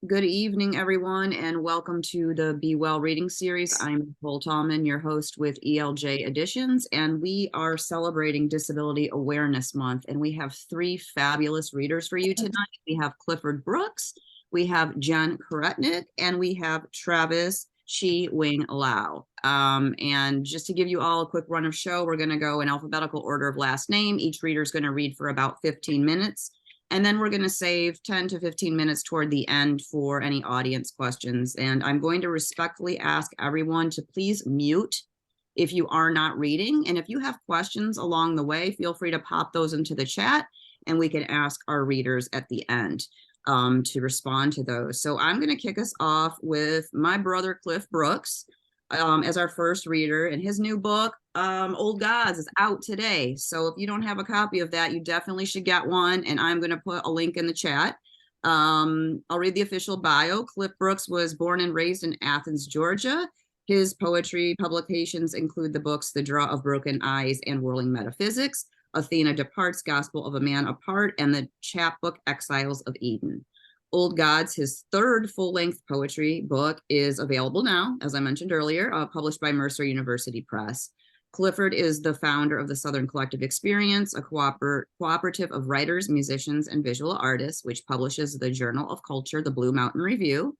Good evening, everyone, and welcome to the Be Well reading series. I'm Nicole Tallman, your host with ELJ Editions, and we are celebrating Disability Awareness Month. And we have three fabulous readers for you tonight. We have Clifford Brooks, we have Jen Karetnick, and we have Travis Chi Wing Lau. And just to give you all a quick run of show, we're going to go in alphabetical order of last name. Each reader is going to read for about 15 minutes. And then we're going to save 10 to 15 minutes toward the end for any audience questions. And I'm going to respectfully ask everyone to please mute if you are not reading. And if you have questions along the way, feel free to pop those into the chat and we can ask our readers at the end to respond to those. So I'm going to kick us off with my brother, Cliff Brooks, as our first reader, and his new book, Old Gods, is out today. So if you don't have a copy of that, you definitely should get one, and I'm going to put a link in the chat. I'll read the official bio. Cliff Brooks was born and raised in Athens, Georgia. His poetry publications include the books The Draw of Broken Eyes and Whirling Metaphysics, Athena Departs, Gospel of a Man Apart, and the chapbook Exiles of Eden. Old Gods, his third full-length poetry book, is available now, as I mentioned earlier, published by Mercer University Press. Clifford is the founder of the Southern Collective Experience, a cooperative of writers, musicians, and visual artists, which publishes the Journal of Culture, the Blue Mountain Review.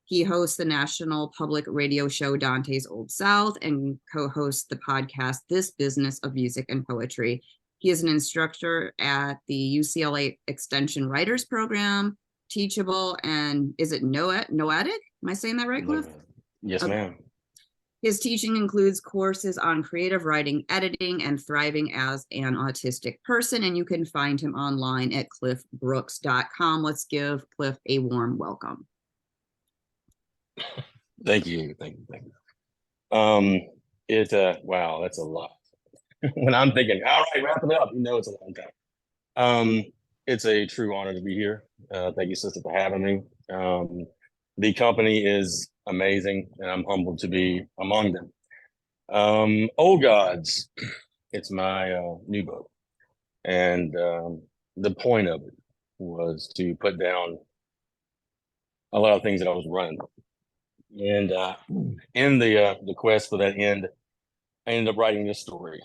He hosts the national public radio show Dante's Old South and co-hosts the podcast This Business of Music and Poetry. He is an instructor at the UCLA Extension Writers Program, Teachable, and is it Noetic? Am I saying that right, Cliff? Yes, ma'am. His teaching includes courses on creative writing, editing, and thriving as an autistic person, and you can find him online at cliffbrooks.com. Let's give Cliff a warm welcome. Thank you. Wow, that's a lot. When I'm thinking, all right, wrap it up, it's a long time. It's a true honor to be here. Thank you, sister, for having me. The company is amazing, and I'm humbled to be among them. Old Gods, it's my new book. And the point of it was to put down a lot of things that I was running. And in the quest for that end, I ended up writing this story.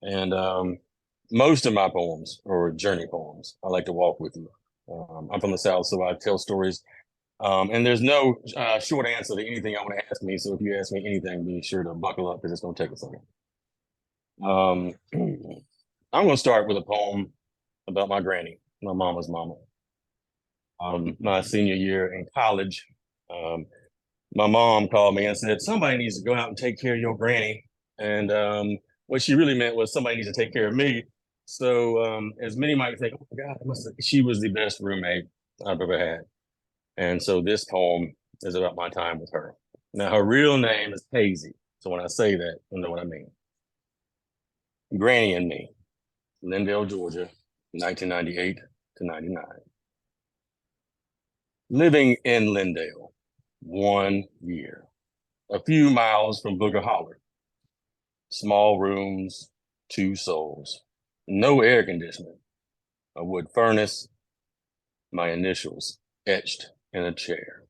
And most of my poems are journey poems. I like to walk with you. I'm from the South, so I tell stories. And there's no short answer to anything I want to ask me. So if you ask me anything, be sure to buckle up because it's going to take a second. I'm going to start with a poem about my granny, my mama's mama. My senior year in college, my mom called me and said, somebody needs to go out and take care of your granny. And what she really meant was somebody needs to take care of me. So as many might think, oh my God, she was the best roommate I've ever had. And so this poem is about my time with her. Now, her real name is Hazy. So when I say that, you know what I mean. Granny and Me, Lindale, Georgia, 1998 to 99. Living in Lindale, 1 year, a few miles from Booger Holler. Small rooms, 2 souls, no air conditioning, a wood furnace, my initials etched in a chair.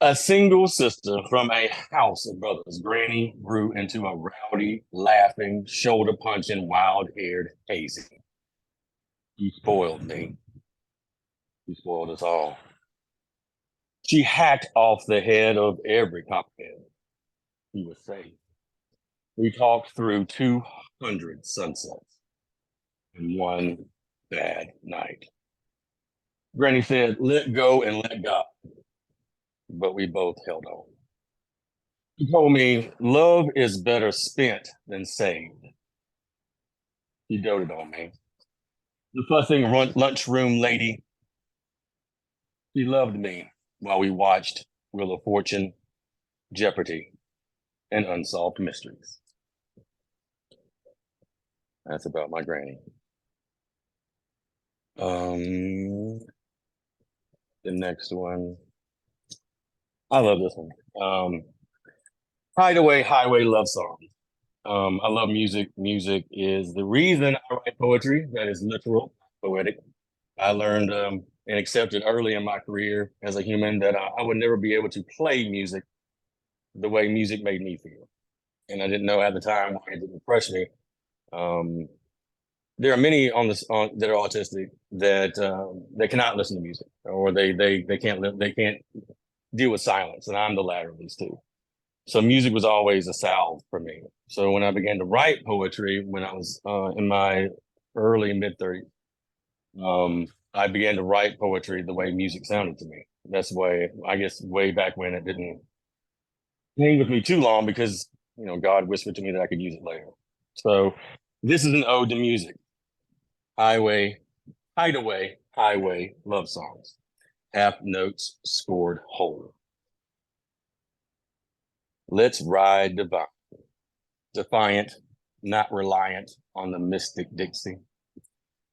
A single sister from a house of brothers, Granny grew into a rowdy, laughing, shoulder-punching, wild-haired Hazy. You spoiled me. You spoiled us all. She hacked off the head of every copperhead. He was safe. We talked through 200 sunsets in one bad night. Granny said, let go and let God. But we both held on. She told me, love is better spent than saved. She doted on me. The fussing lunchroom lady, she loved me while we watched Wheel of Fortune, Jeopardy, and Unsolved Mysteries. That's about my granny. The next one. I love this one. Hideaway Highway Love Song. I love music. Music is the reason I write poetry. That is literal, poetic. I learned and accepted early in my career as a human that I would never be able to play music the way music made me feel. And I didn't know at the time why it didn't crush me. There are many that are autistic that they cannot listen to music, or they can't deal with silence, and I'm the latter of these two. So music was always a salve for me. So when I began to write poetry when I was in my early mid-30s, I began to write poetry the way music sounded to me. That's why, I guess, way back when it didn't hang with me too long, because God whispered to me that I could use it later. So this is an ode to music. Highway, hideaway, highway love songs. Half notes scored whole. Let's ride defiant, not reliant on the mystic Dixie.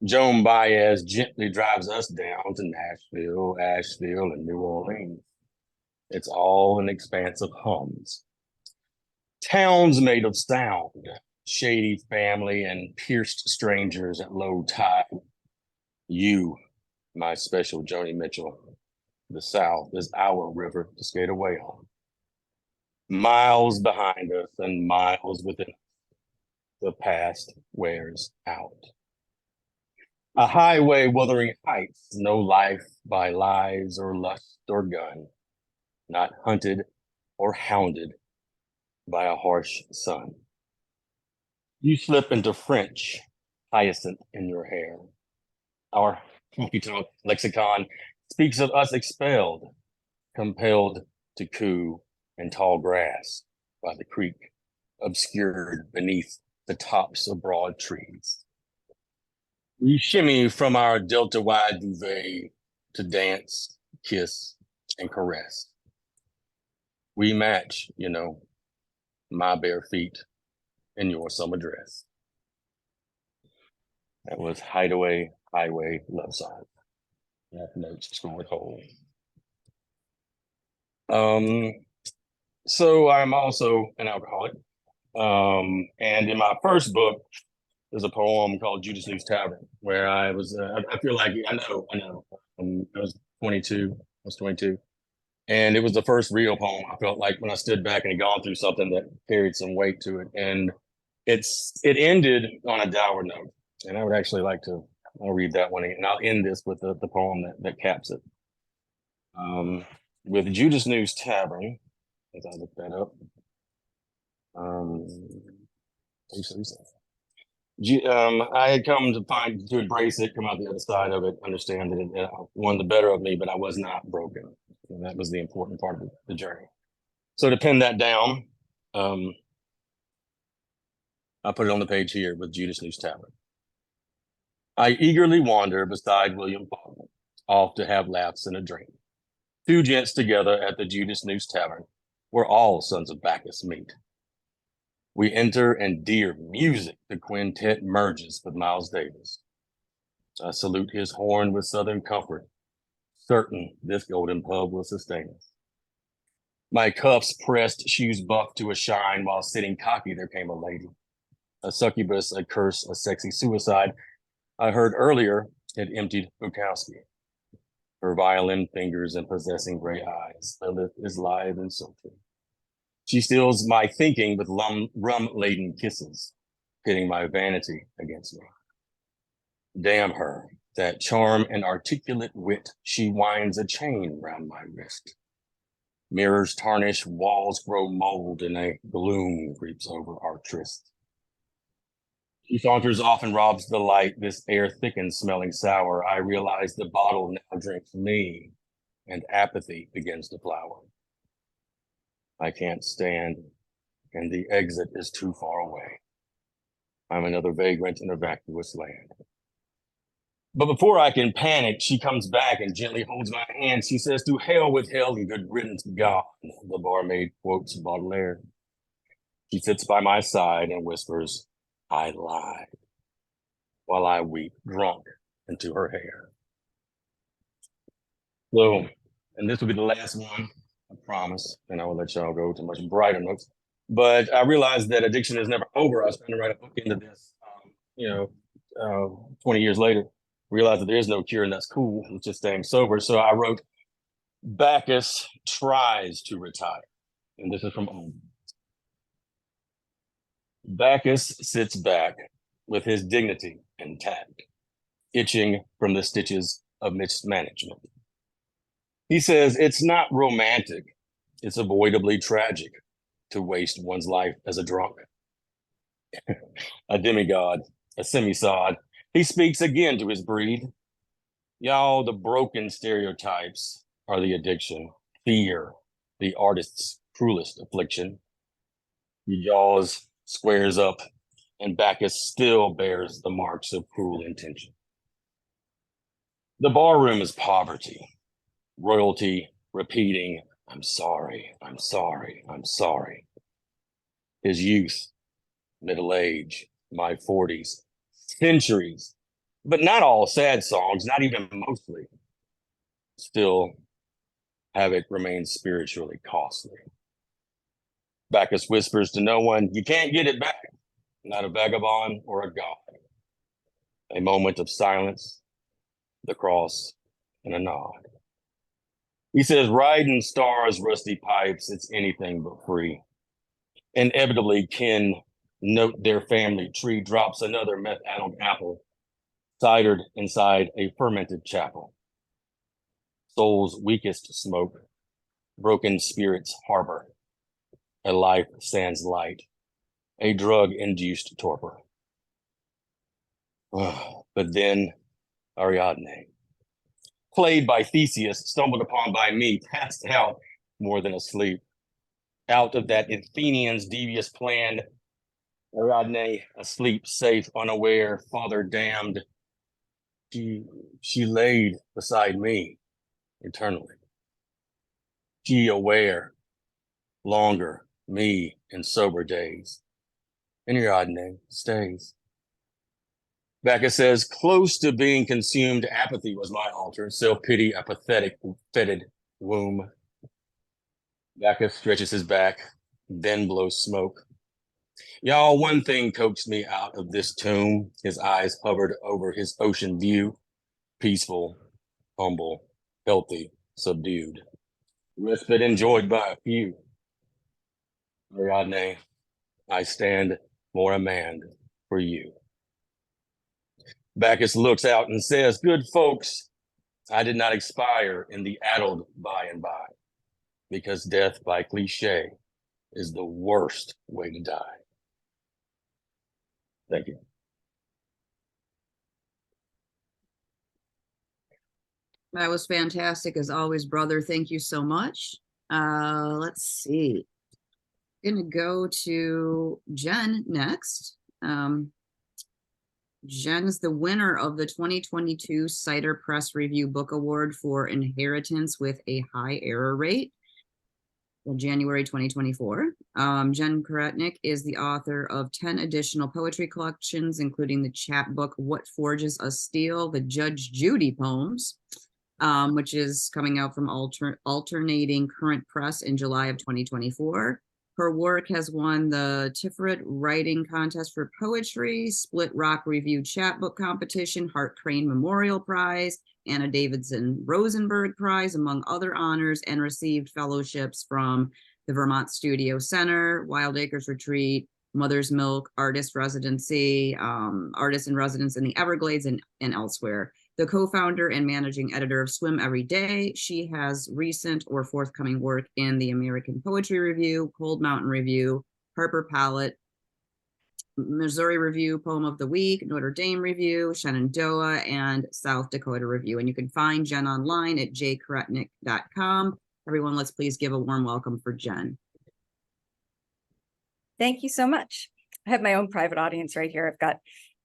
Joan Baez gently drives us down to Nashville, Asheville, and New Orleans. It's all an expanse of hums. Towns made of sound, shady family, and pierced strangers at low tide. You, my special Joni Mitchell, the South is our river to skate away on. Miles behind us and miles within us, the past wears out. A highway wuthering heights, no life by lies or lust or gun, not hunted or hounded by a harsh sun. You slip into French, hyacinth in your hair. Our honky tonk lexicon speaks of us expelled, compelled to coo in tall grass by the creek, obscured beneath the tops of broad trees. We shimmy from our delta-wide duvet to dance, kiss, and caress. We match, my bare feet in your summer dress. That was Hideaway Highway Love Song. Half notes scored whole. So I'm also an alcoholic. And in my first book, there's a poem called Judas News Tavern, where I was, I feel like, I know. I was 22. And it was the first real poem I felt like when I stood back and had gone through something that carried some weight to it. And it ended on a dour note. And I would actually like to, I'll read that one. And I'll end this with the poem that caps it. With Judas News Tavern, as I look that up. I had come to embrace it, come out the other side of it, understand that it won the better of me, but I was not broken. And that was the important part of the journey. So to pin that down, I put it on the page here with Judas News Tavern. I eagerly wander beside William Faulkner, off to have laughs and a drink. Two gents together at the Judas News Tavern, where all sons of Bacchus meet. We enter, and dear music, the quintet merges with Miles Davis. I salute his horn with Southern comfort, certain this golden pub will sustain us. My cuffs pressed, shoes buffed to a shine, while sitting cocky there came a lady. A succubus, a curse, a sexy suicide. I heard earlier it emptied Bukowski. Her violin fingers and possessing gray eyes, Lilith is lithe and sultry. She steals my thinking with rum-laden kisses, pitting my vanity against me. Damn her, that charm and articulate wit, she winds a chain round my wrist. Mirrors tarnish, walls grow mold, and a gloom creeps over our tryst. She saunters off and robs the light. This air thickens, smelling sour. I realize the bottle now drinks me, and apathy begins to flower. I can't stand, and the exit is too far away. I'm another vagrant in a vacuous land. But before I can panic, she comes back and gently holds my hand. She says, "To hell with hell and good riddance gone." The barmaid quotes Baudelaire. She sits by my side and whispers, "I lied," while I weep, drunk into her hair. So, and this will be the last one, I promise, and I will let y'all go to much brighter notes. But I realized that addiction is never over. I was trying to write a book into this, 20 years later. realized that there is no cure, and that's cool. It's just staying sober. So I wrote, Bacchus tries to retire. And this is from Bacchus sits back with his dignity intact, itching from the stitches of mismanagement. He says it's not romantic, it's avoidably tragic to waste one's life as a drunk. A demigod, a semi-sod, he speaks again to his breed. Y'all, the broken stereotypes are the addiction, fear, the artist's cruelest affliction. He jaws, squares up, and Bacchus still bears the marks of cruel intention. The barroom is poverty, royalty repeating, I'm sorry, I'm sorry, I'm sorry. His youth, middle age, my 40s, centuries, but not all sad songs, not even mostly. Still, havoc remains spiritually costly. Bacchus whispers to no one, you can't get it back, not a vagabond or a god. A moment of silence, the cross, and a nod. He says, riding stars, rusty pipes, it's anything but free. Inevitably, kin note their family tree, drops another meth-addled apple, cidered inside a fermented chapel. Soul's weakest smoke, broken spirits harbor. A life sans light, a drug-induced torpor. But then Ariadne, played by Theseus, stumbled upon by me, passed out more than asleep. Out of that Athenian's devious plan, Ariadne, asleep, safe, unaware, father damned, she laid beside me eternally. She aware, longer, me in sober days. And Ariadne stays. Bacchus says, close to being consumed, apathy was my altar, self-pity, a pathetic, fetid womb. Bacchus stretches his back, then blows smoke. Y'all, one thing coaxed me out of this tomb. His eyes hovered over his ocean view, peaceful, humble, healthy, subdued. Respite enjoyed by a few. Ariadne, I stand more a man for you. Bacchus looks out and says, good folks, I did not expire in the addled by and by, because death by cliche is the worst way to die. Thank you. That was fantastic as always, brother. Thank you so much. Let's see. I'm gonna go to Jen next. Jen is the winner of the 2022 Cider Press Review Book Award for Inheritance with a High Error Rate in January 2024. Jen Karetnick is the author of 10 additional poetry collections, including the chapbook What Forges Us Steel, the Judge Judy poems, which is coming out from Alternating Current Press in July of 2024. Her work has won the Tiferet Writing Contest for Poetry, Split Rock Review Chapbook Competition, Hart Crane Memorial Prize, Anna Davidson Rosenberg Prize, among other honors, and received fellowships from the Vermont Studio Center, Wild Acres Retreat, Mother's Milk, Artist Residency, Artist in Residence in the Everglades, and elsewhere. The co-founder and managing editor of Swim Every Day, she has recent or forthcoming work in the American Poetry Review, Cold Mountain Review, Harper Palette, Missouri Review, Poem of the Week, Notre Dame Review, Shenandoah, and South Dakota Review. And you can find Jen online at jkaretnick.com. Everyone, let's please give a warm welcome for Jen. Thank you so much. I have my own private audience right here. I've got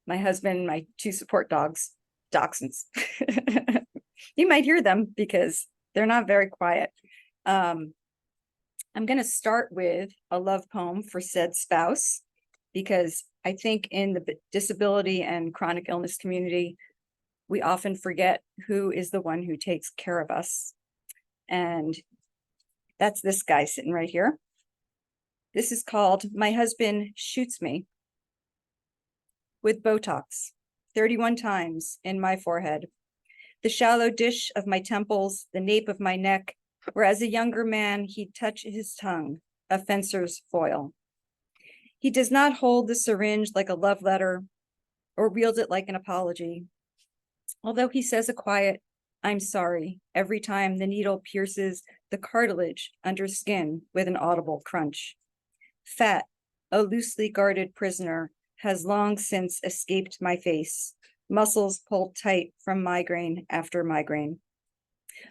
my husband, my 2 support dogs, dachshunds. You might hear them because they're not very quiet. I'm going to start with a love poem for said spouse, because I think in the disability and chronic illness community, we often forget who is the one who takes care of us. And that's this guy sitting right here. This is called My Husband Shoots Me with Botox. 31 times in my forehead, the shallow dish of my temples, the nape of my neck, where as a younger man he'd touch his tongue, a fencer's foil. He does not hold the syringe like a love letter or wield it like an apology, although he says a quiet, "I'm sorry," every time the needle pierces the cartilage under skin with an audible crunch. Fat, a loosely guarded prisoner, has long since escaped my face, muscles pulled tight from migraine after migraine.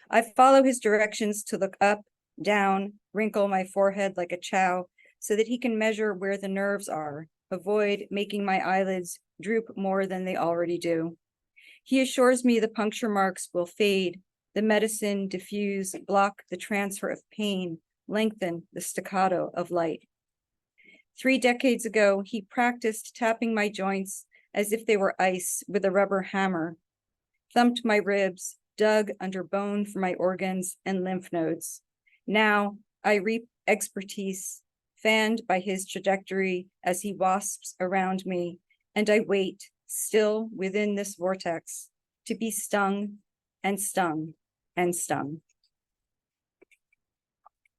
I follow his directions to look up, down, wrinkle my forehead like a chow so that he can measure where the nerves are, avoid making my eyelids droop more than they already do. He assures me the puncture marks will fade, the medicine diffuse, block the transfer of pain, lengthen the staccato of light. 3 decades ago, he practiced tapping my joints as if they were ice with a rubber hammer, thumped my ribs, dug under bone for my organs and lymph nodes. Now I reap expertise, fanned by his trajectory as he wasps around me, and I wait, still within this vortex, to be stung and stung and stung.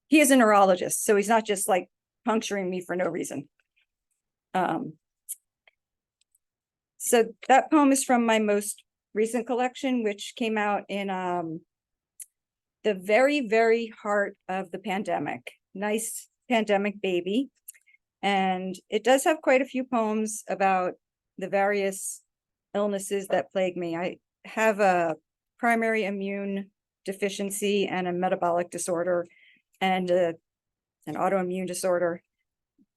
He is a neurologist, so he's not just like puncturing me for no reason. So that poem is from my most recent collection, which came out in the very, very heart of the pandemic. Nice pandemic baby. And it does have quite a few poems about the various illnesses that plague me. I have a primary immune deficiency and a metabolic disorder and an autoimmune disorder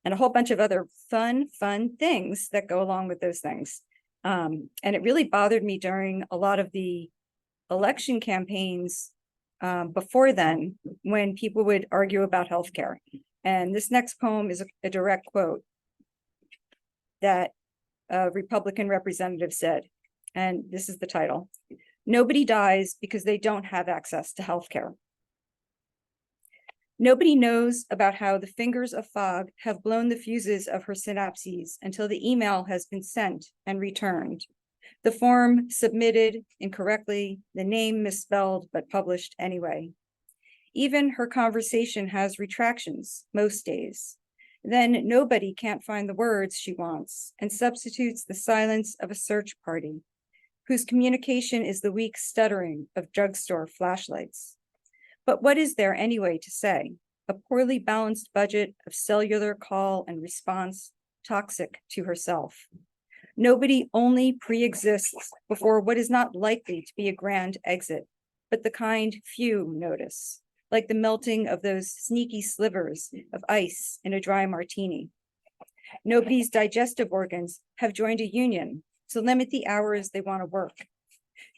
and a whole bunch of other fun things that go along with those things. And it really bothered me during a lot of the election campaigns before then, when people would argue about healthcare. And this next poem is a direct quote that a Republican representative said, and this is the title: "Nobody dies because they don't have access to healthcare. Nobody knows about how the fingers of fog have blown the fuses of her synapses until the email has been sent and returned, the form submitted incorrectly, the name misspelled but published anyway. Even her conversation has retractions most days. Then nobody can't find the words she wants and substitutes the silence of a search party, whose communication is the weak stuttering of drugstore flashlights. But what is there anyway to say? A poorly balanced budget of cellular call and response, toxic to herself. Nobody only pre-exists before what is not likely to be a grand exit, but the kind few notice, like the melting of those sneaky slivers of ice in a dry martini. Nobody's digestive organs have joined a union to limit the hours they want to work.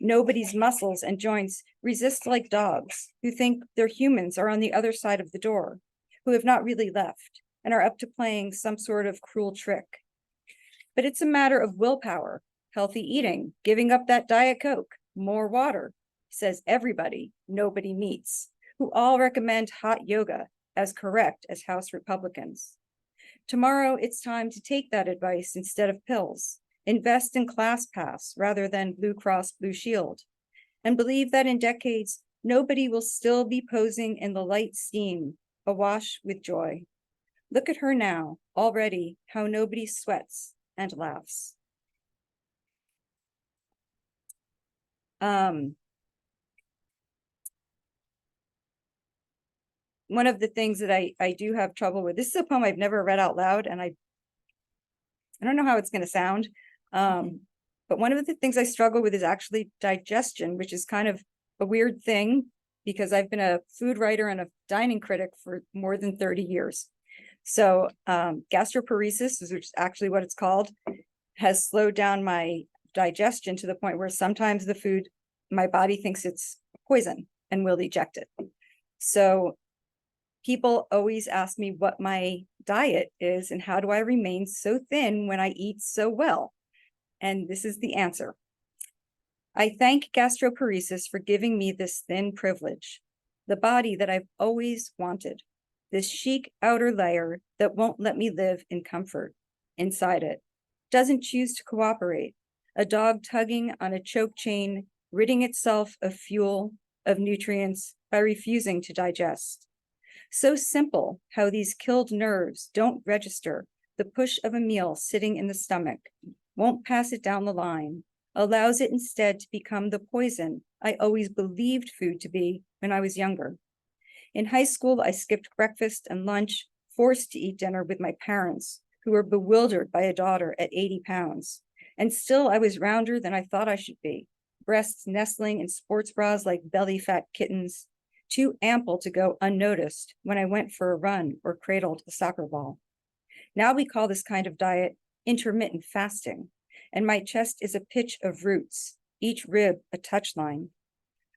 Nobody's muscles and joints resist like dogs who think their humans are on the other side of the door, who have not really left and are up to playing some sort of cruel trick. But it's a matter of willpower, healthy eating, giving up that Diet Coke, more water, says everybody nobody meets, who all recommend hot yoga as correct as House Republicans. Tomorrow, it's time to take that advice instead of pills. Invest in ClassPass rather than Blue Cross Blue Shield, and believe that in decades, nobody will still be posing in the light steam, awash with joy. Look at her now, already, how nobody sweats and laughs. One of the things that I do have trouble with, this is a poem I've never read out loud, and I don't know how it's going to sound. But one of the things I struggle with is actually digestion, which is kind of a weird thing because I've been a food writer and a dining critic for more than 30 years. So gastroparesis, which is actually what it's called, has slowed down my digestion to the point where sometimes the food, my body thinks it's poison and will eject it. So people always ask me what my diet is and how do I remain so thin when I eat so well? And this is the answer. I thank gastroparesis for giving me this thin privilege, the body that I've always wanted, this chic outer layer that won't let me live in comfort inside it, doesn't choose to cooperate, a dog tugging on a choke chain, ridding itself of fuel, of nutrients, by refusing to digest. So simple how these killed nerves don't register the push of a meal sitting in the stomach, won't pass it down the line, allows it instead to become the poison I always believed food to be when I was younger. In high school, I skipped breakfast and lunch, forced to eat dinner with my parents, who were bewildered by a daughter at 80 pounds. And still I was rounder than I thought I should be, breasts nestling in sports bras like belly fat kittens, too ample to go unnoticed when I went for a run or cradled a soccer ball. Now we call this kind of diet intermittent fasting, and my chest is a pitch of roots, each rib a touchline.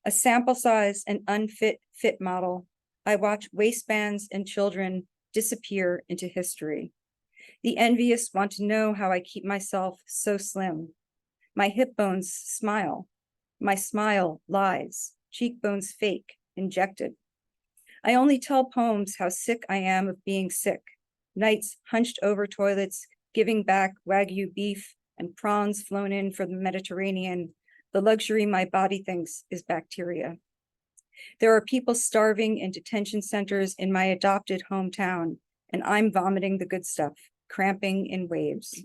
A sample size and unfit fit model, I watch waistbands and children disappear into history. The envious want to know how I keep myself so slim. My hip bones smile. My smile lies, cheekbones fake, injected. I only tell poems how sick I am of being sick. Nights hunched over toilets, giving back Wagyu beef and prawns flown in from the Mediterranean, the luxury my body thinks is bacteria. There are people starving in detention centers in my adopted hometown, and I'm vomiting the good stuff, cramping in waves.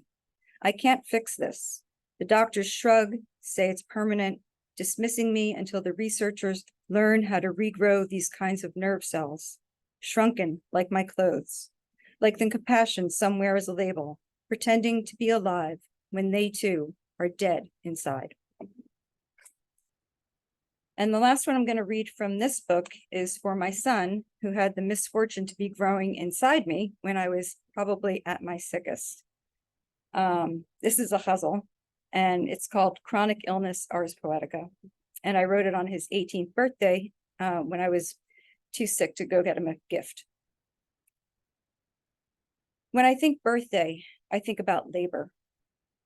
I can't fix this. The doctors shrug, say it's permanent, dismissing me until the researchers learn how to regrow these kinds of nerve cells, shrunken like my clothes, like the compassion somewhere is a label, pretending to be alive when they too are dead inside. And the last one I'm going to read from this book is for my son, who had the misfortune to be growing inside me when I was probably at my sickest. This is a ghazal, and it's called Chronic Illness, Ars Poetica. And I wrote it on his 18th birthday when I was too sick to go get him a gift. When I think birthday, I think about labor.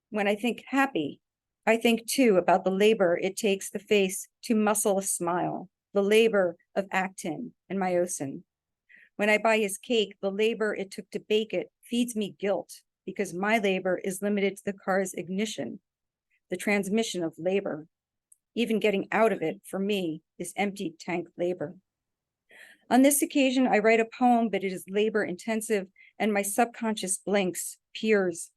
When I think happy, I think too about the labor it takes the face to muscle a smile, the labor of actin and myosin. When I buy his cake, the labor it took to bake it feeds me guilt because my labor is limited to the car's ignition, the transmission of labor. Even getting out of it, for me, is empty tank labor. On this occasion, I write a poem, but it is labor intensive, and my subconscious blinks, peers,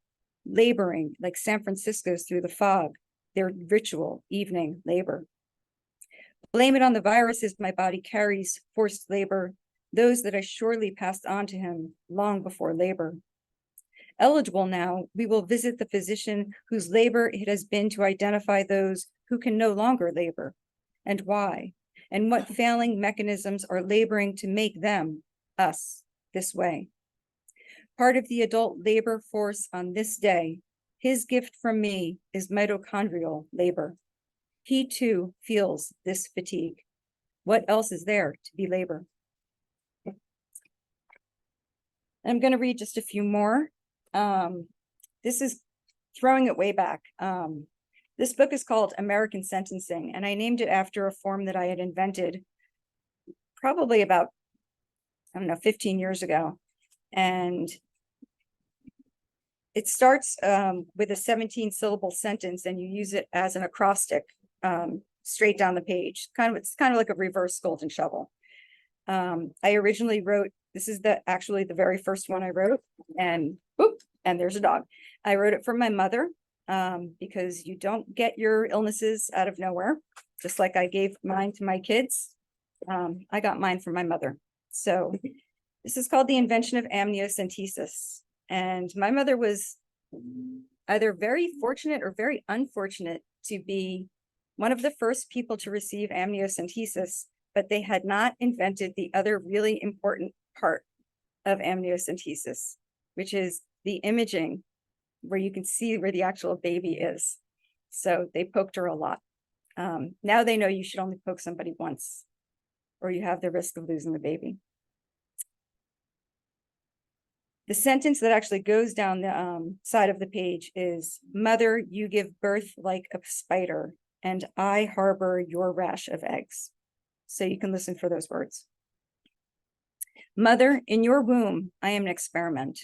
laboring like San Francisco's through the fog, their ritual evening labor. Blame it on the viruses my body carries, forced labor, those that I surely passed on to him long before labor. Eligible now, we will visit the physician whose labor it has been to identify those who can no longer labor, and why, and what failing mechanisms are laboring to make them, us, this way. Part of the adult labor force on this day, his gift from me is mitochondrial labor. He too feels this fatigue. What else is there to be labor? I'm going to read just a few more. This is throwing it way back. This book is called American Sentencing, and I named it after a form that I had invented probably about, 15 years ago. And it starts with a 17-syllable sentence, and you use it as an acrostic straight down the page. It's kind of like a reverse golden shovel. I originally wrote, this is actually the very first one I wrote, and there's a dog. I wrote it for my mother because you don't get your illnesses out of nowhere. Just like I gave mine to my kids, I got mine from my mother. So this is called The Invention of Amniocentesis. And my mother was either very fortunate or very unfortunate to be one of the first people to receive amniocentesis, but they had not invented the other really important part of amniocentesis, which is the imaging where you can see where the actual baby is. So they poked her a lot. Now they know you should only poke somebody once, or you have the risk of losing the baby. The sentence that actually goes down the side of the page is, "Mother, you give birth like a spider, and I harbor your rash of eggs." So you can listen for those words. Mother, in your womb, I am an experiment.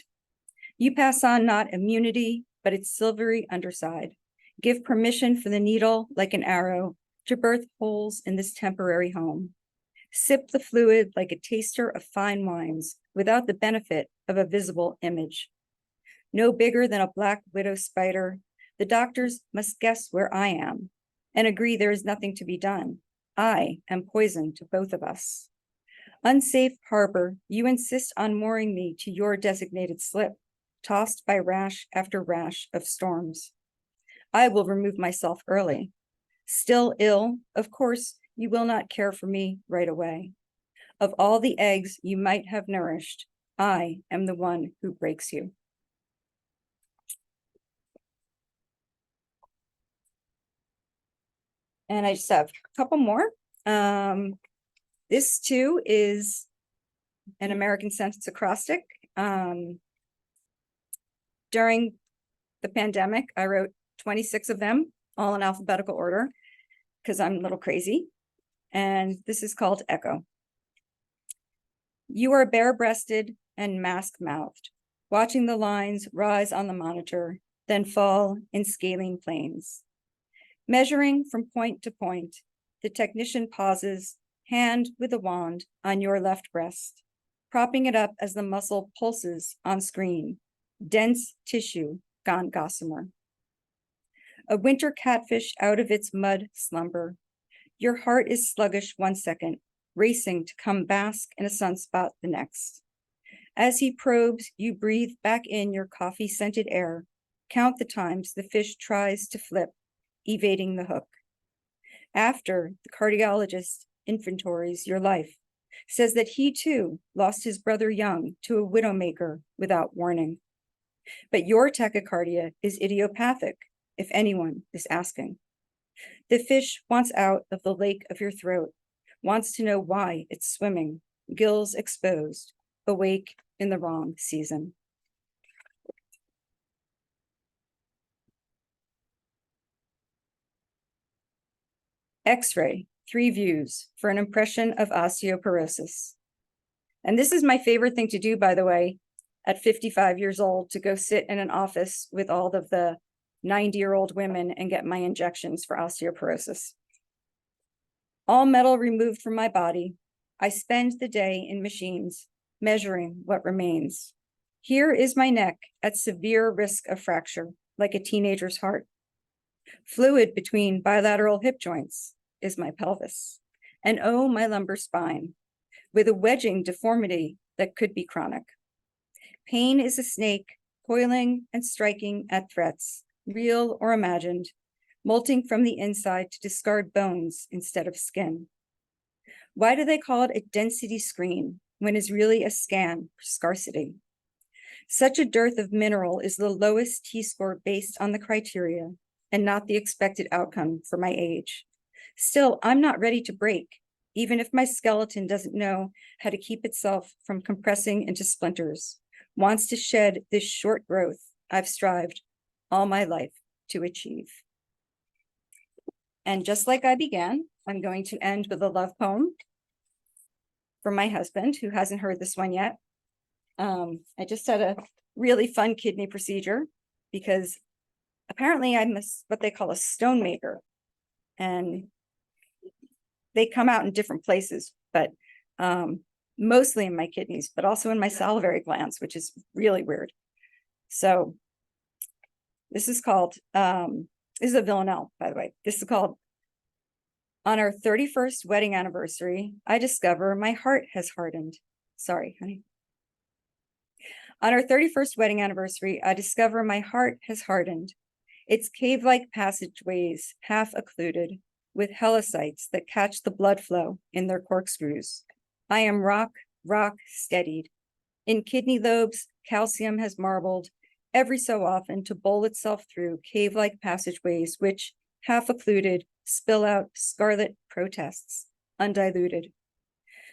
You pass on not immunity, but its silvery underside. Give permission for the needle like an arrow to birth holes in this temporary home. Sip the fluid like a taster of fine wines without the benefit of a visible image. No bigger than a black widow spider, the doctors must guess where I am and agree there is nothing to be done. I am poison to both of us. Unsafe harbor, you insist on mooring me to your designated slip, tossed by rash after rash of storms. I will remove myself early. Still ill, of course, you will not care for me right away. Of all the eggs you might have nourished, I am the one who breaks you. And I just have a couple more. This too is an American sentence acrostic. During the pandemic, I wrote 26 of them, all in alphabetical order, because I'm a little crazy. And this is called Echo. You are bare-breasted and mask-mouthed, watching the lines rise on the monitor, then fall in scaling planes. Measuring from point to point, the technician pauses, hand with a wand on your left breast, propping it up as the muscle pulses on screen. Dense tissue gone gossamer. A winter catfish out of its mud slumber. Your heart is sluggish 1 second, racing to come bask in a sunspot the next. As he probes, you breathe back in your coffee-scented air. Count the times the fish tries to flip, evading the hook. After, the cardiologist inventories your life, says that he too lost his brother young to a widowmaker without warning. But your tachycardia is idiopathic, if anyone is asking. The fish wants out of the lake of your throat, wants to know why it's swimming, gills exposed, awake in the wrong season. X-ray, 3 views for an impression of osteoporosis. And this is my favorite thing to do, by the way, at 55 years old, to go sit in an office with all of the 90-year-old women and get my injections for osteoporosis. All metal removed from my body, I spend the day in machines, measuring what remains. Here is my neck at severe risk of fracture, like a teenager's heart. Fluid between bilateral hip joints is my pelvis, and oh, my lumbar spine, with a wedging deformity that could be chronic. Pain is a snake, coiling and striking at threats, real or imagined, molting from the inside to discard bones instead of skin. Why do they call it a density screen when it's really a scan for scarcity? Such a dearth of mineral is the lowest T-score based on the criteria and not the expected outcome for my age. Still, I'm not ready to break, even if my skeleton doesn't know how to keep itself from compressing into splinters, wants to shed this short growth I've strived all my life to achieve. And just like I began, I'm going to end with a love poem from my husband, who hasn't heard this one yet. I just had a really fun kidney procedure because apparently I'm what they call a stone maker. And they come out in different places, but mostly in my kidneys, but also in my salivary glands, which is really weird. So this is called, this is a villanelle, by the way. This is called, on our 31st wedding anniversary, I discover my heart has hardened. Sorry, honey. On our 31st wedding anniversary, I discover my heart has hardened. Its cave-like passageways half occluded with helicite that catch the blood flow in their corkscrews. I am rock steadied. In kidney lobes, calcium has marbled every so often to bowl itself through cave-like passageways, which, half occluded, spill out scarlet protests, undiluted.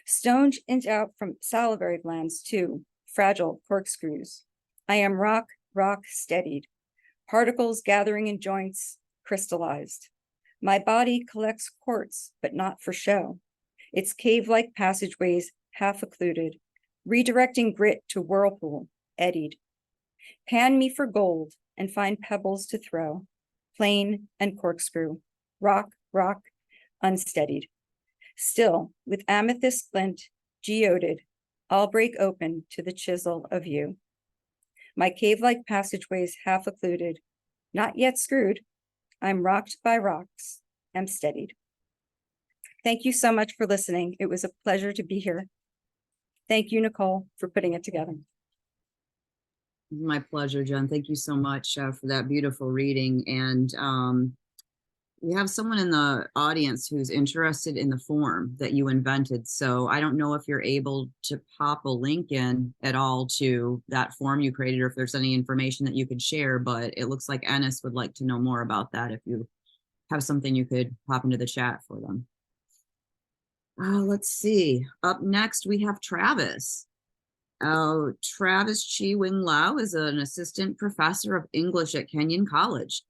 Stones inch out from salivary glands too, fragile corkscrews. I am rock steadied. Particles gathering in joints, crystallized. My body collects quartz, but not for show. Its cave-like passageways half occluded, redirecting grit to whirlpool, eddied. Pan me for gold and find pebbles to throw. plain and corkscrew, rock, rock, unsteadied. Still, with amethyst glint, geoded, I'll break open to the chisel of you. My cave-like passageways half occluded, not yet screwed, I'm rocked by rocks, am steadied. Thank you so much for listening. It was a pleasure to be here. Thank you, Nicole, for putting it together. My pleasure, Jen. Thank you so much for that beautiful reading. And we have someone in the audience who's interested in the form that you invented. So I don't know if you're able to pop a link in at all to that form you created, or if there's any information that you could share, but it looks like Ennis would like to know more about that. If you have something you could pop into the chat for them. Let's see. Up next, we have Travis. Travis Chi Wing Lau is an assistant professor of English at Kenyon College.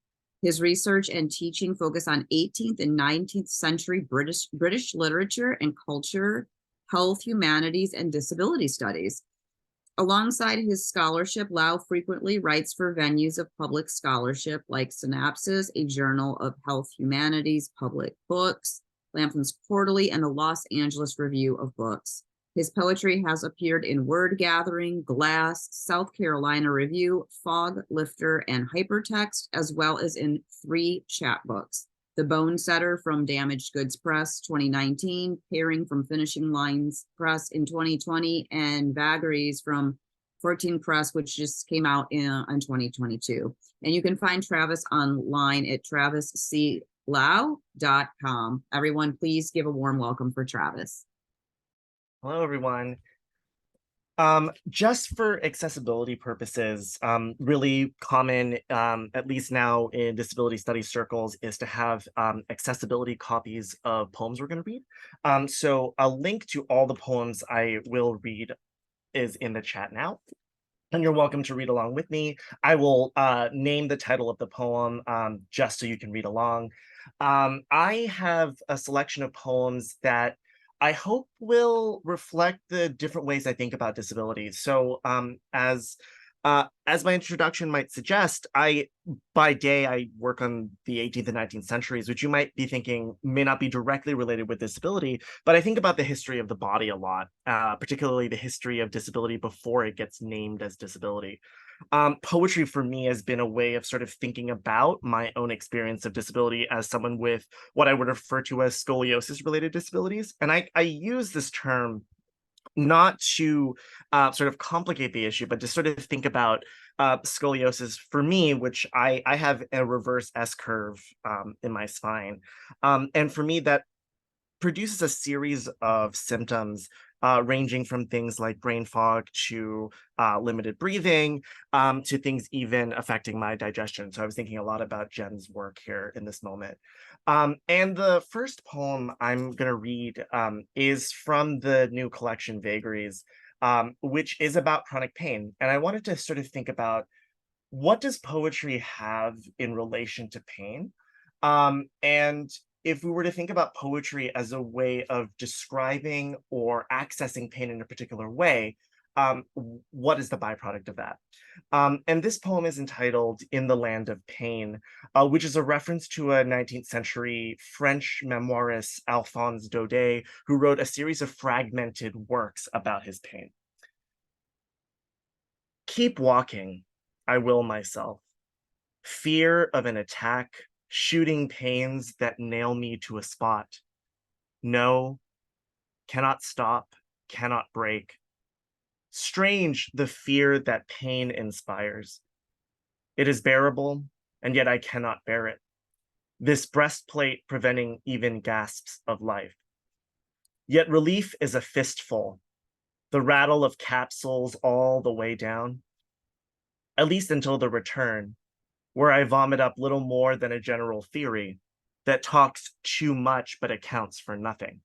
His research and teaching focus on 18th and 19th century British literature and culture, health, humanities, and disability studies. Alongside his scholarship, Lau frequently writes for venues of public scholarship like Synapses, a journal of health humanities, public books, Lampton's Quarterly, and the Los Angeles Review of Books. His poetry has appeared in Word Gathering, Glass, South Carolina Review, Fog Lifter, and Hypertext, as well as in 3 chapbooks. The Bone Setter from Damaged Goods Press 2019, Pairing from Finishing Lines Press in 2020, and Vagaries from 14 Press, which just came out in 2022. And you can find Travis online at travisclau.com. Everyone, please give a warm welcome for Travis. Hello, everyone. Just for accessibility purposes, really common, at least now in disability studies circles, is to have accessibility copies of poems we're going to read. So a link to all the poems I will read is in the chat now. And you're welcome to read along with me. I will name the title of the poem just so you can read along. I have a selection of poems that I hope will reflect the different ways I think about disability. So as my introduction might suggest, by day I work on the 18th and 19th centuries, which you might be thinking may not be directly related with disability, but I think about the history of the body a lot, particularly the history of disability before it gets named as disability. Poetry for me has been a way of sort of thinking about my own experience of disability as someone with what I would refer to as scoliosis-related disabilities. And I use this term not to sort of complicate the issue, but to sort of think about scoliosis for me, which I have a reverse S curve in my spine. And for me, that produces a series of symptoms ranging from things like brain fog to limited breathing to things even affecting my digestion. So I was thinking a lot about Jen's work here in this moment. And the first poem I'm going to read is from the new collection Vagaries, which is about chronic pain. And I wanted to sort of think about, what does poetry have in relation to pain? And if we were to think about poetry as a way of describing or accessing pain in a particular way, what is the byproduct of that? And this poem is entitled In the Land of Pain, which is a reference to a 19th century French memoirist, Alphonse Daudet, who wrote a series of fragmented works about his pain. Keep walking, I will myself. Fear of an attack, shooting pains that nail me to a spot. No, cannot stop, cannot break. Strange the fear that pain inspires. It is bearable, and yet I cannot bear it. This breastplate preventing even gasps of life. Yet relief is a fistful, the rattle of capsules all the way down. At least until the return, where I vomit up little more than a general theory that talks too much but accounts for nothing.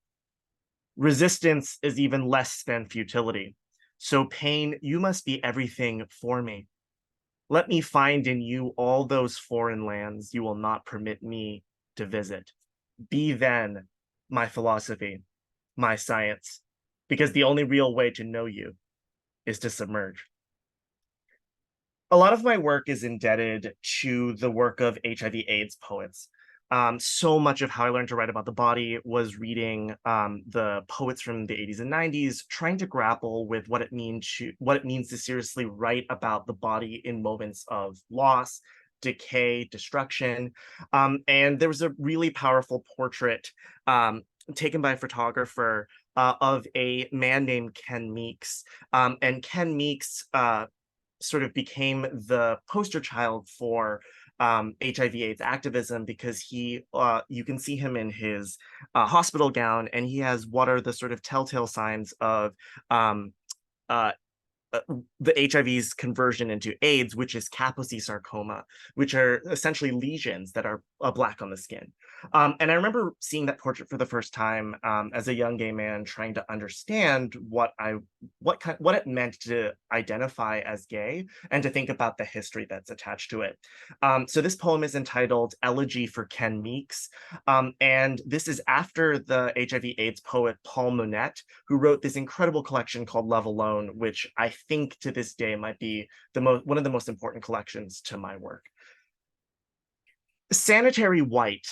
Resistance is even less than futility. So pain, you must be everything for me. Let me find in you all those foreign lands you will not permit me to visit. Be then my philosophy, my science, because the only real way to know you is to submerge. A lot of my work is indebted to the work of HIV/AIDS poets. So much of how I learned to write about the body was reading the poets from the 80s and 90s, trying to grapple with what it means to seriously write about the body in moments of loss, decay, destruction. And there was a really powerful portrait taken by a photographer of a man named Ken Meeks. And Ken Meeks sort of became the poster child for HIV/AIDS activism because you can see him in his hospital gown, and he has what are the sort of telltale signs of um, uh, the HIV's conversion into AIDS, which is Kaposi sarcoma, which are essentially lesions that are black on the skin. And I remember seeing that portrait for the first time as a young gay man, trying to understand what it meant to identify as gay and to think about the history that's attached to it. So this poem is entitled "Elegy for Ken Meeks," and this is after the HIV/AIDS poet Paul Monette, who wrote this incredible collection called Love Alone, which I think to this day might be one of the most important collections to my work. Sanitary white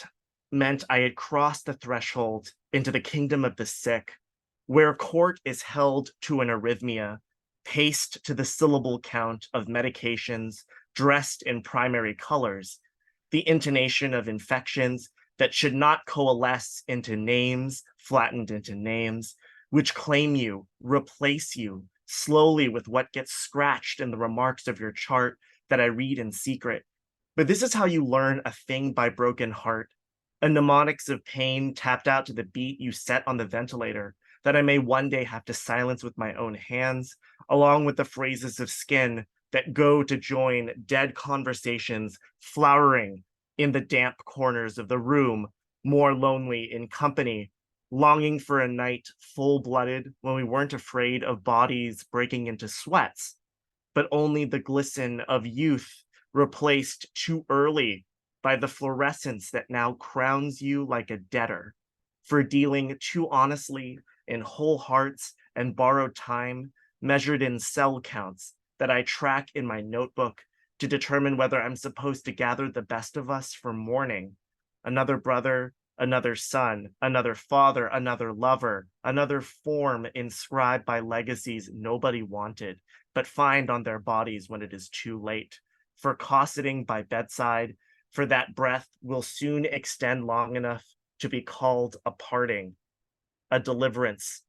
meant I had crossed the threshold into the kingdom of the sick, where court is held to an arrhythmia, paced to the syllable count of medications dressed in primary colors, the intonation of infections that should not coalesce into names, flattened into names, which claim you, replace you, slowly with what gets scratched in the remarks of your chart that I read in secret. But this is how you learn a thing by broken heart, a mnemonics of pain tapped out to the beat you set on the ventilator that I may one day have to silence with my own hands, along with the phrases of skin that go to join dead conversations flowering in the damp corners of the room, more lonely in company, longing for a night full-blooded when we weren't afraid of bodies breaking into sweats, but only the glisten of youth replaced too early by the fluorescence that now crowns you like a debtor for dealing too honestly in whole hearts and borrowed time measured in cell counts that I track in my notebook to determine whether I'm supposed to gather the best of us for mourning, another brother, another son, another father, another lover, another form inscribed by legacies nobody wanted, but find on their bodies when it is too late, for cosseting by bedside, for that breath will soon extend long enough to be called a parting, a deliverance,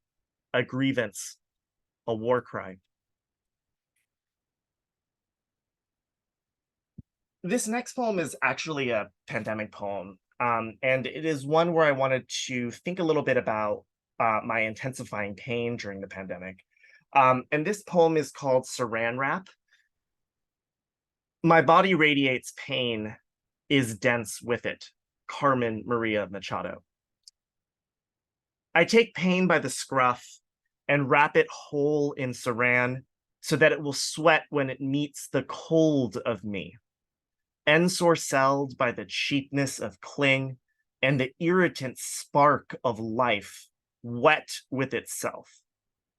a grievance, a war cry. This next poem is actually a pandemic poem, and it is one where I wanted to think a little bit about my intensifying pain during the pandemic. And this poem is called Saran Wrap. My body radiates pain, is dense with it. Carmen Maria Machado. I take pain by the scruff and wrap it whole in saran so that it will sweat when it meets the cold of me. Ensorcelled by the cheapness of cling and the irritant spark of life, wet with itself,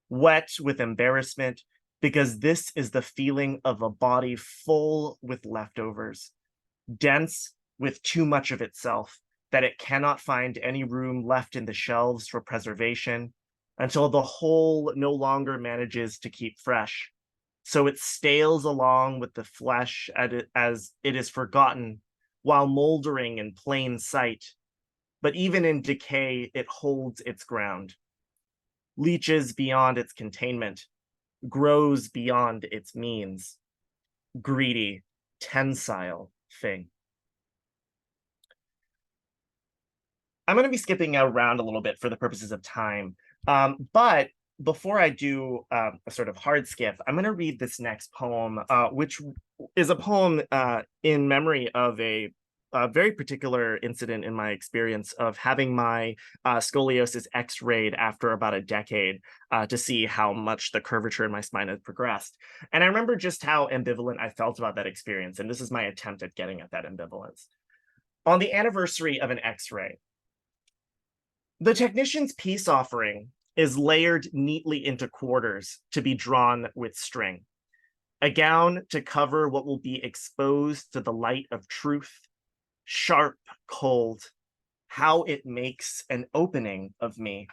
wet with embarrassment, because this is the feeling of a body full with leftovers, dense with too much of itself, that it cannot find any room left in the shelves for preservation until the whole no longer manages to keep fresh. So it stales along with the flesh as it is forgotten while moldering in plain sight. But even in decay, it holds its ground, leaches beyond its containment, grows beyond its means. Greedy, tensile thing. I'm going to be skipping around a little bit for the purposes of time, but before I do a sort of hard skip, I'm going to read this next poem, which is a poem in memory of a very particular incident in my experience of having my scoliosis x-rayed after about a decade to see how much the curvature in my spine had progressed. And I remember just how ambivalent I felt about that experience, and this is my attempt at getting at that ambivalence. On the anniversary of an x-ray, the technician's peace offering is layered neatly into quarters to be drawn with string. a gown to cover what will be exposed to the light of truth, sharp, cold, how it makes an opening of me,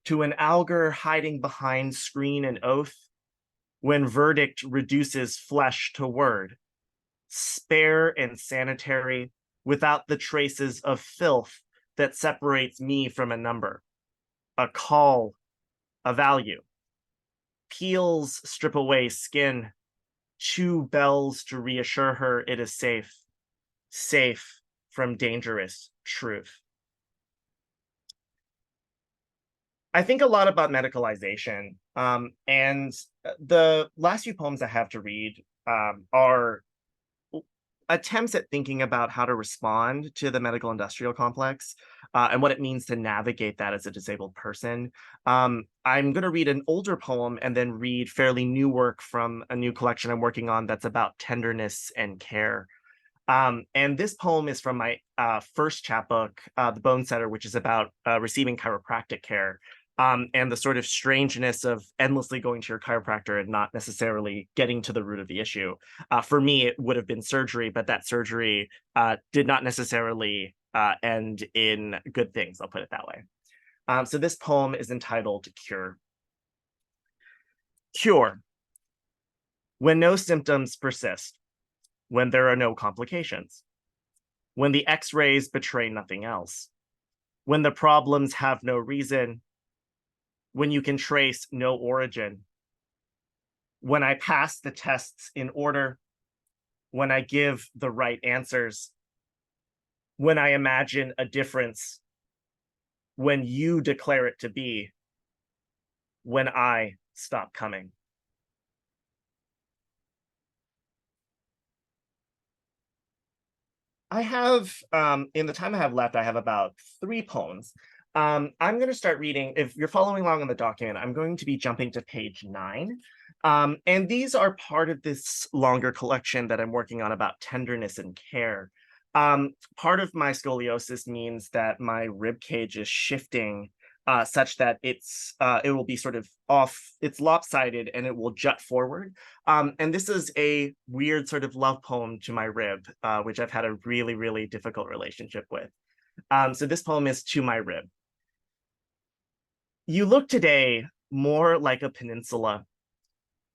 to an augur hiding behind screen and oath, when verdict reduces flesh to word, spare and sanitary, without the traces of filth that separates me from a number, a call, a value. Peels strip away skin, 2 bells to reassure her it is safe, safe from dangerous truth. I think a lot about medicalization, and the last few poems I have to read are attempts at thinking about how to respond to the medical industrial complex and what it means to navigate that as a disabled person. I'm going to read an older poem and then read fairly new work from a new collection I'm working on that's about tenderness and care. And this poem is from my first chapbook, The Bone Setter, which is about receiving chiropractic care. And the sort of strangeness of endlessly going to your chiropractor and not necessarily getting to the root of the issue. For me, it would have been surgery, but that surgery did not necessarily end in good things, I'll put it that way. So this poem is entitled Cure. Cure. When no symptoms persist, when there are no complications, when the X-rays betray nothing else, when the problems have no reason, when you can trace no origin, when I pass the tests in order, when I give the right answers, when I imagine a difference, when you declare it to be, when I stop coming. I have, in the time I have left, I have about 3 poems. I'm going to start reading. If you're following along on the document, I'm going to be jumping to page 9. And these are part of this longer collection that I'm working on about tenderness and care. Part of my scoliosis means that my rib cage is shifting such that it will be sort of off, it's lopsided and it will jut forward. And this is a weird sort of love poem to my rib, which I've had a really, really difficult relationship with. So this poem is To My Rib. You look today more like a peninsula,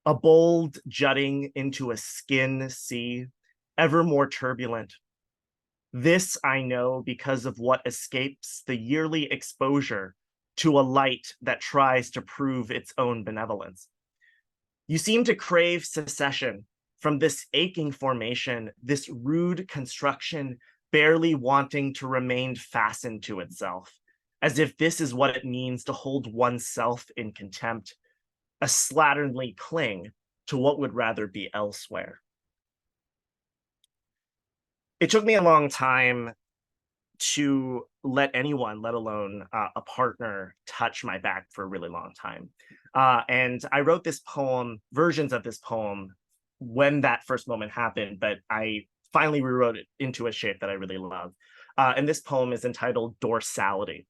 a bold jutting into a skin sea, ever more turbulent. This I know because of what escapes the yearly exposure to a light that tries to prove its own benevolence. You seem to crave secession from this aching formation, this rude construction, barely wanting to remain fastened to itself, as if this is what it means to hold oneself in contempt, a slatternly cling to what would rather be elsewhere. It took me a long time to let anyone, let alone a partner, touch my back for a really long time. And I wrote this poem, versions of this poem, when that first moment happened, but I finally rewrote it into a shape that I really love. And this poem is entitled Dorsality.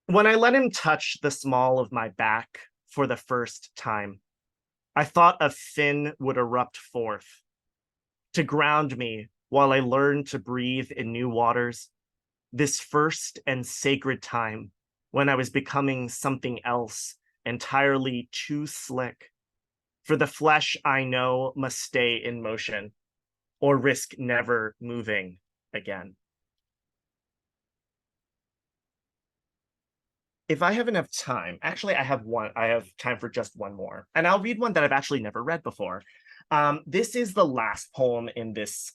When I let him touch the small of my back for the first time, I thought a fin would erupt forth to ground me while I learned to breathe in new waters, this first and sacred time when I was becoming something else, entirely too slick. For the flesh I know must stay in motion or risk never moving again. If I have enough time, actually I have time for just one more, and I'll read one that I've actually never read before. This is the last poem in this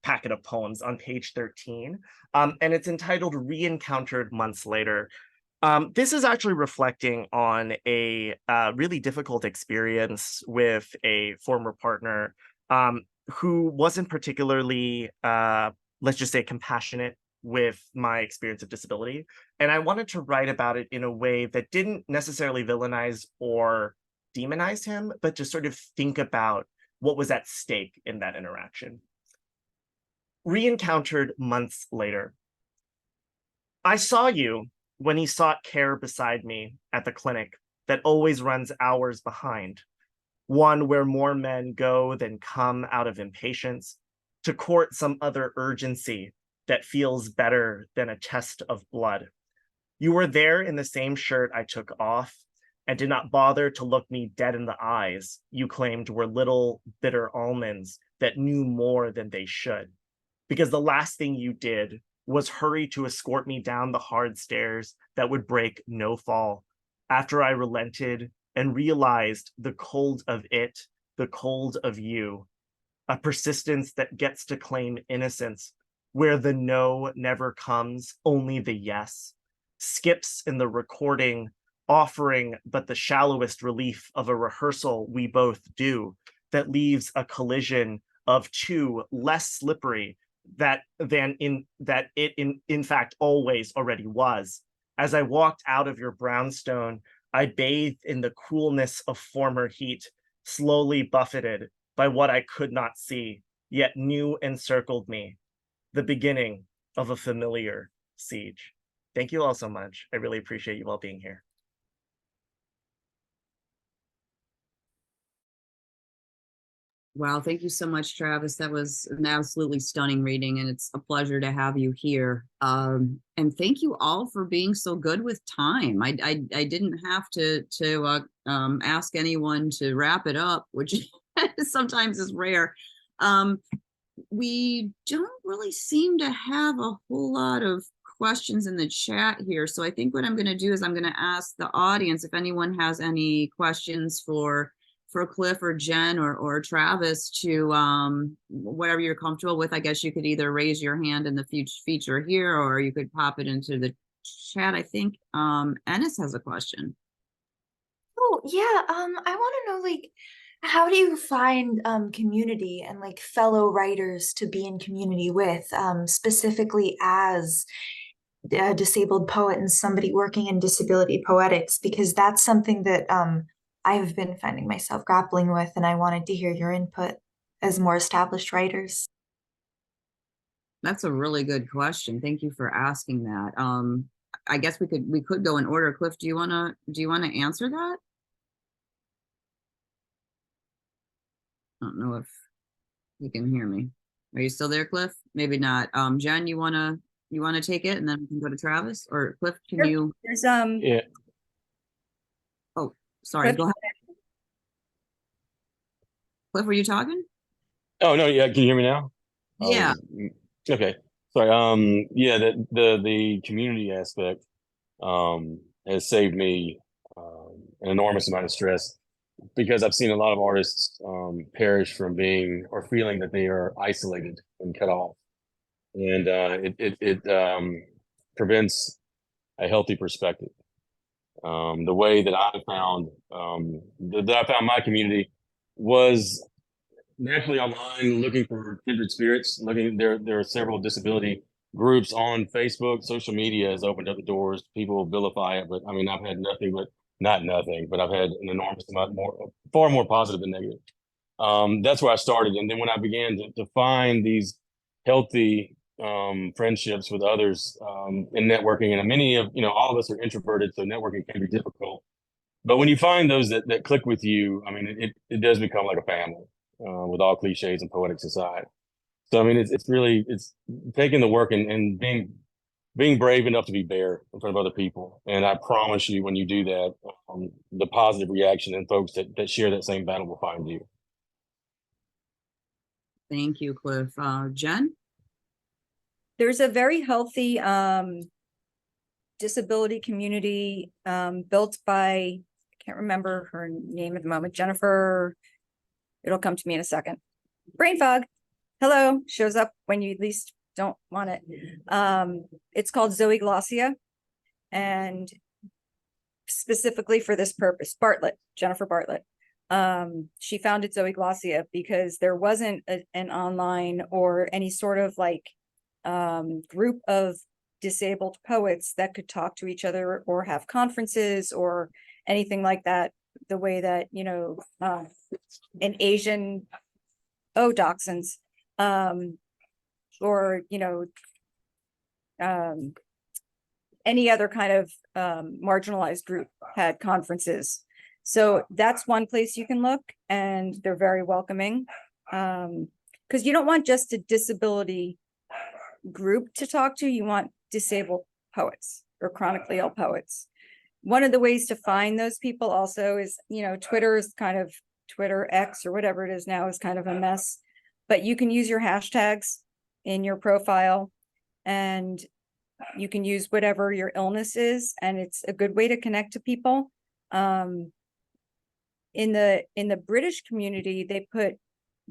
packet of poems on page 13, and it's entitled Re-Encountered Months Later. This is actually reflecting on a really difficult experience with a former partner who wasn't particularly, let's just say, compassionate with my experience of disability. And I wanted to write about it in a way that didn't necessarily villainize or demonize him, but to sort of think about what was at stake in that interaction. Re-encountered months later. I saw you when he sought care beside me at the clinic that always runs hours behind. one where more men go than come out of impatience, to court some other urgency that feels better than a chest of blood. You were there in the same shirt I took off, and did not bother to look me dead in the eyes you claimed were little bitter almonds that knew more than they should. Because the last thing you did was hurry to escort me down the hard stairs that would break no fall, after I relented and realized the cold of it, the cold of you, a persistence that gets to claim innocence, where the no never comes, only the yes, skips in the recording, offering but the shallowest relief of a rehearsal we both do, that leaves a collision of two less slippery than in fact always already was. As I walked out of your brownstone, I bathed in the coolness of former heat, slowly buffeted by what I could not see, yet knew encircled me, the beginning of a familiar siege. Thank you all so much. I really appreciate you all being here. Wow, thank you so much, Travis. That was an absolutely stunning reading, and it's a pleasure to have you here. And thank you all for being so good with time. I didn't have to ask anyone to wrap it up, which sometimes is rare. We don't really seem to have a whole lot of questions in the chat here. So I think what I'm going to do is I'm going to ask the audience if anyone has any questions for Cliff or Jen or Travis to whatever you're comfortable with. I guess you could either raise your hand in the feature here, or you could pop it into the chat. I think Ennis has a question. Oh, yeah. I want to know, like, how do you find community and like fellow writers to be in community with, specifically as a disabled poet and somebody working in disability poetics? Because that's something that I've been finding myself grappling with, and I wanted to hear your input as more established writers. That's a really good question. Thank you for asking that. I guess we could go in order. Cliff, do you wanna answer that? I don't know if you can hear me. Are you still there, Cliff? Maybe not. Jen, you wanna take it, and then we can go to Travis, or Cliff? Can Sure. you? There's Yeah. Oh, sorry. Cliff? Go ahead. Cliff, were you talking? Oh no, yeah. Can you hear me now? Yeah. Okay. Sorry. Yeah. The community aspect has saved me an enormous amount of stress, because I've seen a lot of artists perish from being or feeling that they are isolated and cut off, and it prevents a healthy perspective. The way that I found my community was naturally online, looking for kindred spirits. There are several disability groups on Facebook. Social media has opened up the doors. People vilify it, but I mean, I've had nothing but not nothing, but I've had an enormous amount far more positive than negative. That's where I started, and then when I began to find these healthy friendships with others in networking, and many of all of us are introverted, so networking can be difficult. But when you find those that click with you, I mean, it does become like a family, with all cliches and poetics aside. So I mean, it's really taking the work and being brave enough to be bare in front of other people. And I promise you, when you do that, the positive reaction and folks that share that same battle will find you. Thank you, Cliff. Jen? There's a very healthy disability community built by, I can't remember her name at the moment, Jennifer. It'll come to me in a second. Brain fog. Hello. Shows up when you least don't want it. It's called Zoe Glossia, and specifically for this purpose, Jennifer Bartlett. She founded Zoe Glossia because there wasn't an online or any sort of like group of disabled poets that could talk to each other or have conferences or anything like that, the way that an Asian dachshunds or any other kind of marginalized group had conferences. So that's one place you can look, and they're very welcoming. Because you don't want just a disability group to talk to, you want disabled poets or chronically ill poets. One of the ways to find those people also is, Twitter is kind of, Twitter X or whatever it is now is kind of a mess, but you can use your hashtags in your profile, and you can use whatever your illness is, and it's a good way to connect to people. In the British community, they put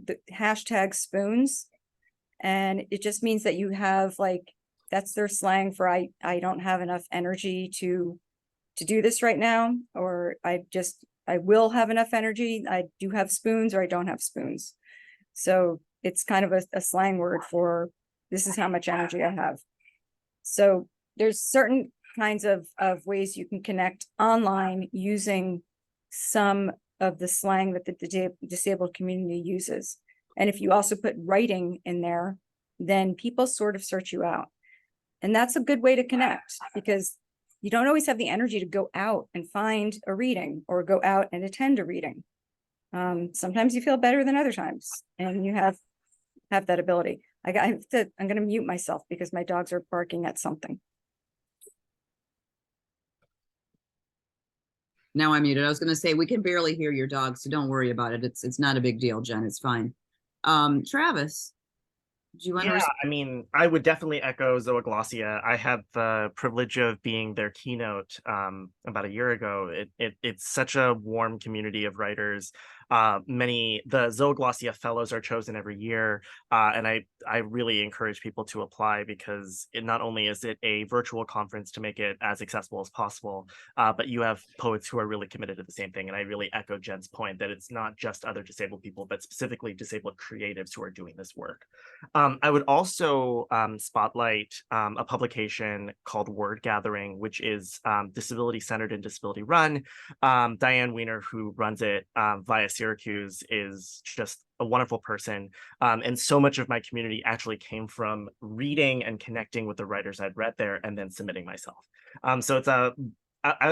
the hashtag spoons, and it just means that you have, like, that's their slang for I don't have enough energy to do this right now, or I will have enough energy. I do have spoons, or I don't have spoons. So it's kind of a slang word for this is how much energy I have. So there's certain kinds of ways you can connect online using some of the slang that the disabled community uses. And if you also put writing in there, then people sort of search you out. And that's a good way to connect, because you don't always have the energy to go out and find a reading or go out and attend a reading. Sometimes you feel better than other times, and you have that ability. I'm going to mute myself because my dogs are barking at something. Now I'm muted. I was going to say, we can barely hear your dog, so don't worry about it. It's not a big deal, Jen. It's fine. Travis, do you want to? I mean, I would definitely echo Zooglossia. I had the privilege of being their keynote about a year ago. It's such a warm community of writers. The Zooglossia fellows are chosen every year, and I really encourage people to apply, because not only is it a virtual conference to make it as accessible as possible, but you have poets who are really committed to the same thing. And I really echo Jen's point that it's not just other disabled people, but specifically disabled creatives who are doing this work. I would also spotlight a publication called Word Gathering, which is disability centered and disability run. Diane Weiner, who runs it via Syracuse, is just a wonderful person. And so much of my community actually came from reading and connecting with the writers I'd read there and then submitting myself. So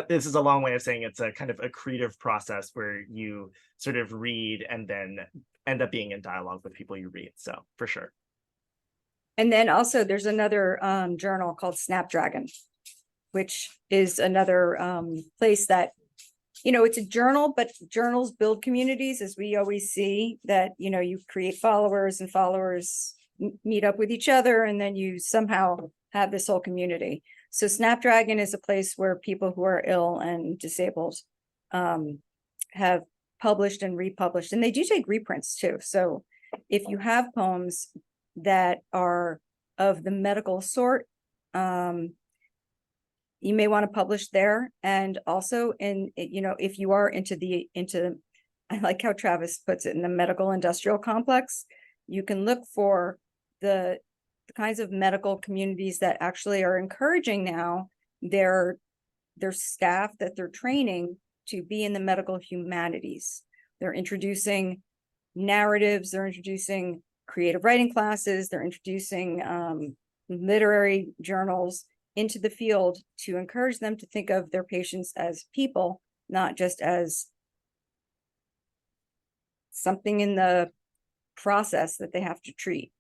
this is a long way of saying it's a kind of a creative process where you sort of read and then end up being in dialogue with people you read. So for sure. And then also there's another journal called Snapdragon, which is another place that, it's a journal, but journals build communities, as we always see, that, you create followers, and followers meet up with each other, and then you somehow have this whole community. So Snapdragon is a place where people who are ill and disabled have published and republished, and they do take reprints too. So if you have poems that are of the medical sort, you may want to publish there. And also if you are into I like how Travis puts it, in the medical industrial complex, you can look for the kinds of medical communities that actually are encouraging now their staff that they're training to be in the medical humanities. They're introducing narratives, they're introducing creative writing classes, they're introducing literary journals into the field to encourage them to think of their patients as people, not just as something in the process that they have to treat.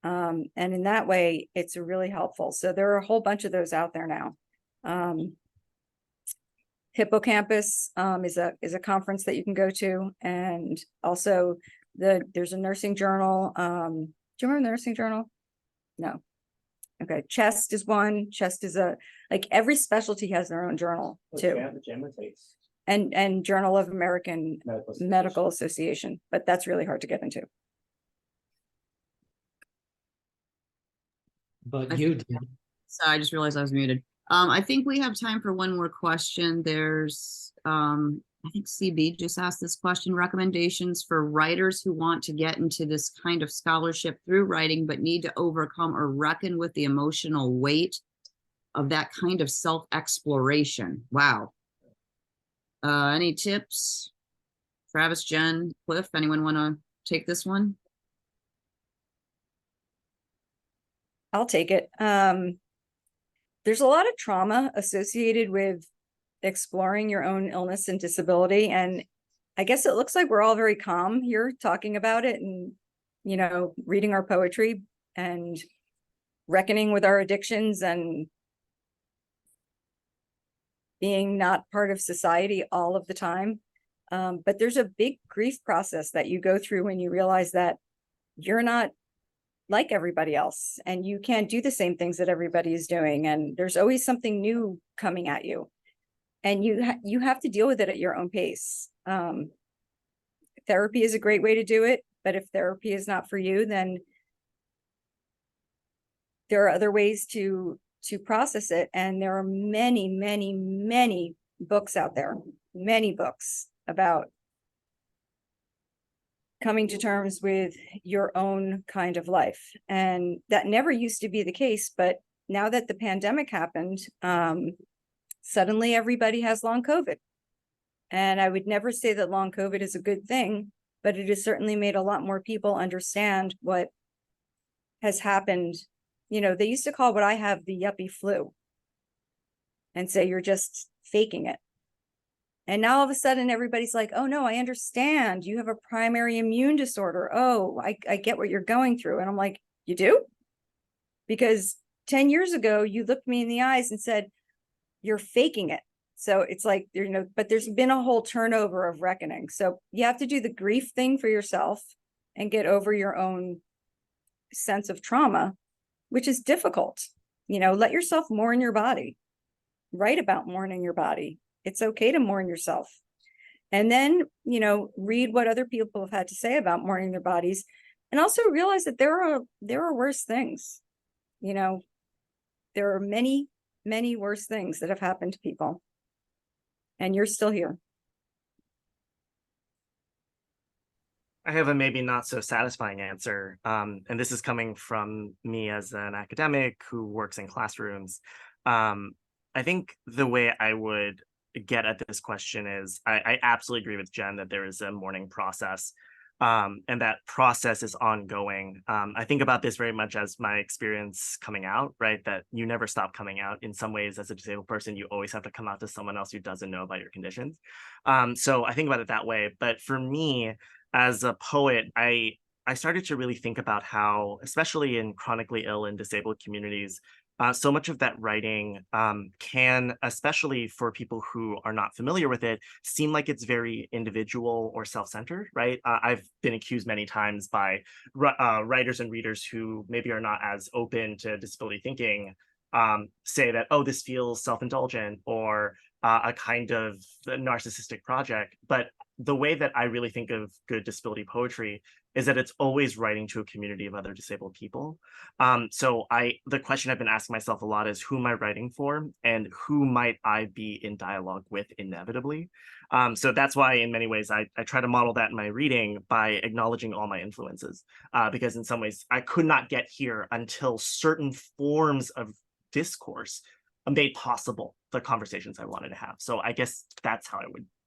And in that way, it's really helpful. So there are a whole bunch of those out there now. Hippocampus is a conference that you can go to, and also there's a nursing journal. Do you remember the nursing journal? No. Okay. Chest is one. Chest is like every specialty has their own journal too. And Journal of American Medical Association, but that's really hard to get into. But you did. So I just realized I was muted. I think we have time for one more question. There's, I think CB just asked this question: recommendations for writers who want to get into this kind of scholarship through writing, but need to overcome or reckon with the emotional weight of that kind of self-exploration. Wow. Any tips? Travis, Jen, Cliff, anyone want to take this one? I'll take it. There's a lot of trauma associated with exploring your own illness and disability. And I guess it looks like we're all very calm here talking about it and, you know, reading our poetry and reckoning with our addictions and being not part of society all of the time. But there's a big grief process that you go through when you realize that you're not like everybody else and you can't do the same things that everybody is doing. And there's always something new coming at you. And you have to deal with it at your own pace. Therapy is a great way to do it, but if therapy is not for you, then there are other ways to process it. And there are many, many, many books out there, many books about coming to terms with your own kind of life. And that never used to be the case, but now that the pandemic happened, suddenly everybody has long COVID. And I would never say that long COVID is a good thing, but it has certainly made a lot more people understand what has happened. You know, they used to call what I have the yuppie flu and say you're just faking it. And now all of a sudden everybody's like, oh no, I understand. You have a primary immune disorder. Oh, I get what you're going through. And I'm like, you do? Because 10 years ago, you looked me in the eyes and said, you're faking it. So it's like, you know, but there's been a whole turnover of reckoning. So you have to do the grief thing for yourself and get over your own sense of trauma, which is difficult. You know, let yourself mourn your body. Write about mourning your body. It's okay to mourn yourself. And then, you know, read what other people have had to say about mourning their bodies. And also realize that there are worse things. You know, there are many, many worse things that have happened to people. And you're still here. I have a maybe not so satisfying answer. And this is coming from me as an academic who works in classrooms. I think the way I would get at this question is I absolutely agree with Jen that there is a mourning process. And that process is ongoing. I think about this very much as my experience coming out, right? That you never stop coming out. In some ways, as a disabled person, you always have to come out to someone else who doesn't know about your conditions. So I think about it that way. But for me, as a poet, I started to really think about how, especially in chronically ill and disabled communities, so much of that writing can, especially for people who are not familiar with it, seem like it's very individual or self-centered, right? I've been accused many times by writers and readers who maybe are not as open to disability thinking, say that, oh, this feels self-indulgent or a kind of narcissistic project. But the way that I really think of good disability poetry is that it's always writing to a community of other disabled people. So the question I've been asking myself a lot is, who am I writing for and who might I be in dialogue with inevitably? So that's why in many ways I try to model that in my reading by acknowledging all my influences, because in some ways I could not get here until certain forms of discourse made possible the conversations I wanted to have. So I guess that's how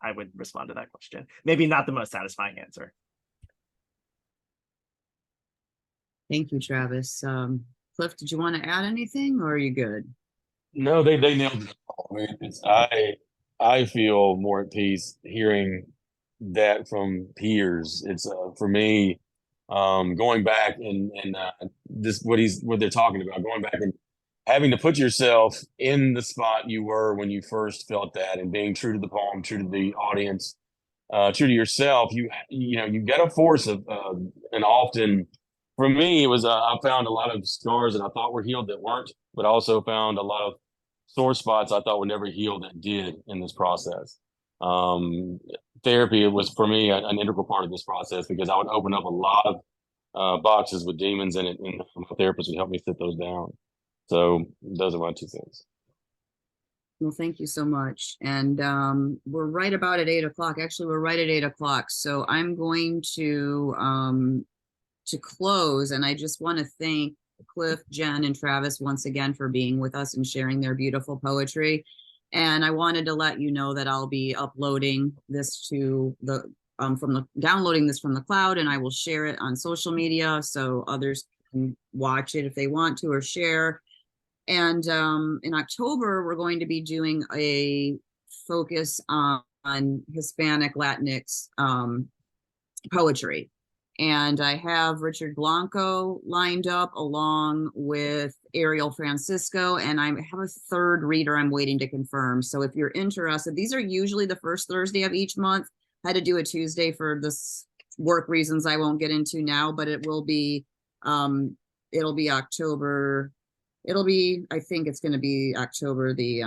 I would respond to that question. Maybe not the most satisfying answer. Thank you, Travis. Cliff, did you want to add anything or are you good? No, they nailed it all. I mean, I feel more at peace hearing that from peers. It's for me, going back and this what they're talking about, going back and having to put yourself in the spot you were when you first felt that, and being true to the poem, true to the audience, true to yourself. You know, you get a force of, and often for me, it was I found a lot of scars that I thought were healed that weren't, but I also found a lot of sore spots I thought would never heal that did in this process. Therapy was for me an integral part of this process, because I would open up a lot of boxes with demons in it, and my therapist would help me sit those down. So those are my 2 cents. Well, thank you so much. And we're right about at 8 o'clock. Actually, we're right at 8 o'clock. So I'm going to close. And I just want to thank Cliff, Jen, and Travis once again for being with us and sharing their beautiful poetry. And I wanted to let you know that I'll be uploading this to the downloading this from the cloud, and I will share it on social media so others can watch it if they want to or share. And in October, we're going to be doing a focus on Hispanic Latinx poetry. And I have Richard Blanco lined up along with Ariel Francisco, and I have a third reader I'm waiting to confirm. So if you're interested, these are usually the first Thursday of each month. I had to do a Tuesday for this work reasons I won't get into now, but it'll be October. I think it's going to be October the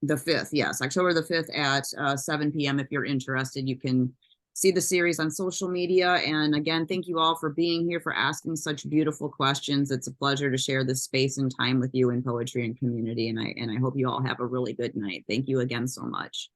5th. Yes, October the 5th at 7 p.m. If you're interested, you can see the series on social media. And again, thank you all for being here, for asking such beautiful questions. It's a pleasure to share this space and time with you in poetry and community. And I hope you all have a really good night. Thank you again so much.